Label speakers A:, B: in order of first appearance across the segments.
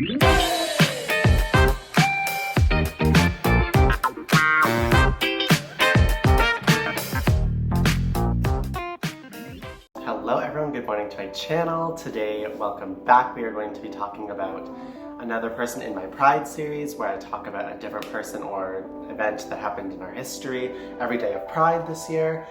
A: Hello everyone, good morning to my channel. Today, welcome back. We are going to be talking about another person in my Pride series where I talk about a different person or event that happened in our history every day of Pride this year.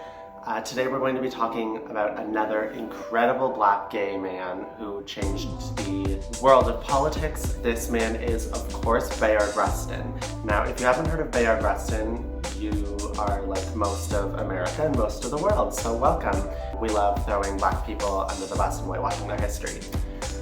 A: Today we're going to be talking about another incredible black gay man who changed the world of politics. This man is, of course, Bayard Rustin. Now, if you haven't heard of Bayard Rustin, you are like most of America and most of the world, so welcome. We love throwing black people under the bus and whitewashing their history.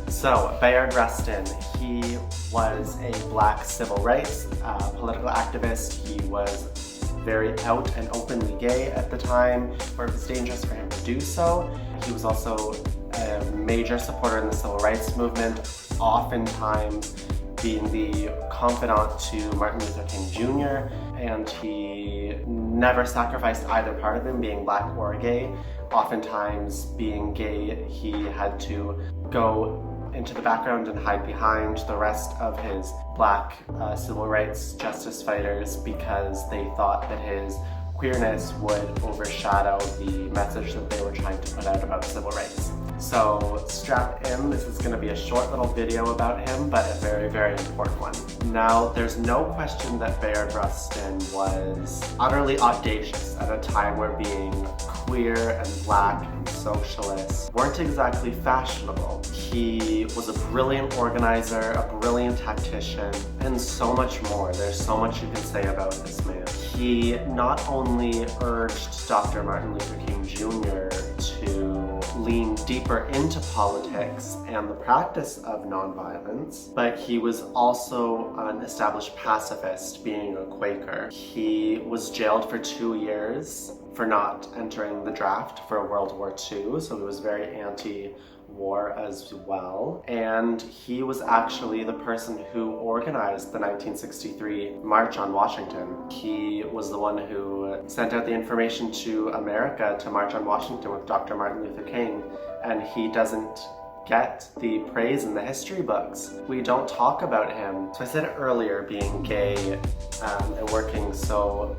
A: So, Bayard Rustin, he was a black civil rights political activist. He was very out and openly gay at the time, where it was dangerous for him to do so. He was also a major supporter in the civil rights movement, oftentimes being the confidant to Martin Luther King Jr., and he never sacrificed either part of him, being black or gay. Oftentimes, being gay, he had to go into the background and hide behind the rest of his black civil rights justice fighters because they thought that his queerness would overshadow the message that they were trying to put out about civil rights. So strap in, this is going to be a short little video about him, but a very, very important one. Now, there's no question that Bayard Rustin was utterly audacious at a time where being queer and black and socialist weren't exactly fashionable. He was a brilliant organizer, a brilliant tactician, and so much more. There's so much you can say about this man. He not only urged Dr. Martin Luther King Jr. to lean deeper into politics and the practice of nonviolence, but he was also an established pacifist, being a Quaker. He was jailed for 2 years for not entering the draft for World War II, so he was very anti-war as well. And he was actually the person who organized the 1963 March on Washington. He was the one who sent out the information to America to march on Washington with Dr. Martin Luther King, and he doesn't get the praise in the history books. We don't talk about him. So I said earlier, being gay and working so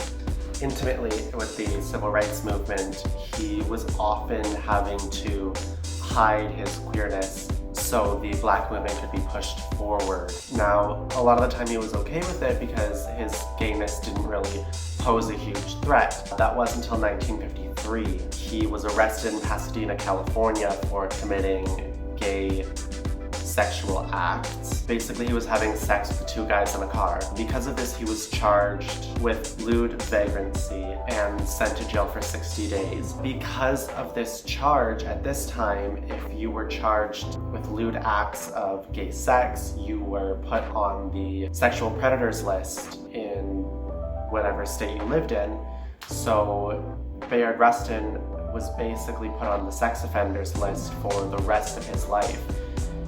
A: intimately with the civil rights movement, he was often having to hide his queerness so the black movement could be pushed forward. Now, a lot of the time he was okay with it because his gayness didn't really pose a huge threat. That was until 1953. He was arrested in Pasadena, California for committing gay sexual acts. Basically, he was having sex with 2 guys in a car. Because of this, he was charged with lewd vagrancy and sent to jail for 60 days. Because of this charge, at this time, if you were charged with lewd acts of gay sex, you were put on the sexual predators list in whatever state you lived in. So Bayard Rustin was basically put on the sex offenders list for the rest of his life.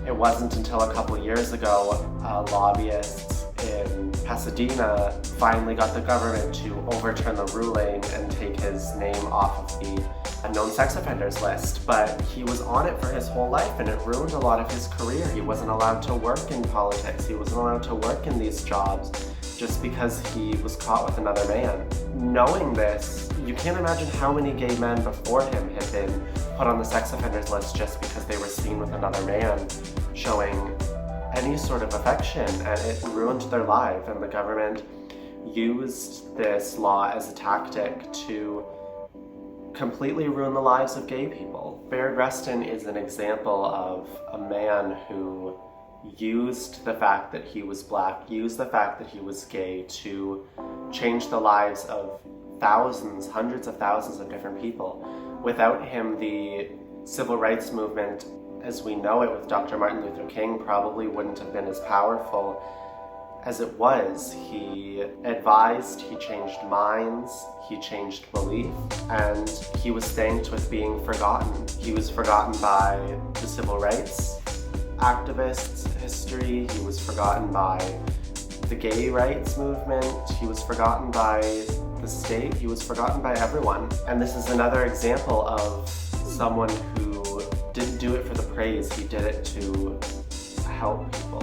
A: It wasn't until a couple years ago, lobbyists in Pasadena finally got the government to overturn the ruling and take his name off of the known sex offenders list. But he was on it for his whole life, and it ruined a lot of his career. He wasn't allowed to work in politics. He wasn't allowed to work in these jobs just because he was caught with another man. Knowing this, you can't imagine how many gay men before him had been put on the sex offenders list just because they were seen with another man showing any sort of affection, and it ruined their life. And the government used this law as a tactic to completely ruin the lives of gay people. Bayard Rustin is an example of a man who used the fact that he was black, used the fact that he was gay to change the lives of thousands, hundreds of thousands of different people. Without him, the civil rights movement, as we know it with Dr. Martin Luther King, probably wouldn't have been as powerful as it was. He advised, he changed minds, he changed belief, and he was thanked with being forgotten. He was forgotten by the civil rights activists' history, he was forgotten by the gay rights movement, he was forgotten by the state, he was forgotten by everyone. And this is another example of someone who didn't do it for the praise, he did it to help people.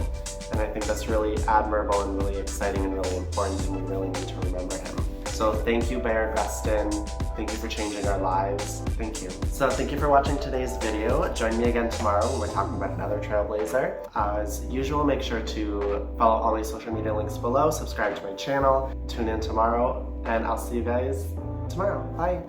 A: And And I think that's really admirable and really exciting and really important, and we really need to remember him. So thank you, Bayard Rustin. Thank you for changing our lives. Thank you. So thank you for watching today's video. Join me again tomorrow when we're talking about another trailblazer. As usual, make sure to follow all my social media links below, subscribe to my channel, tune in tomorrow, and I'll see you guys tomorrow. Bye.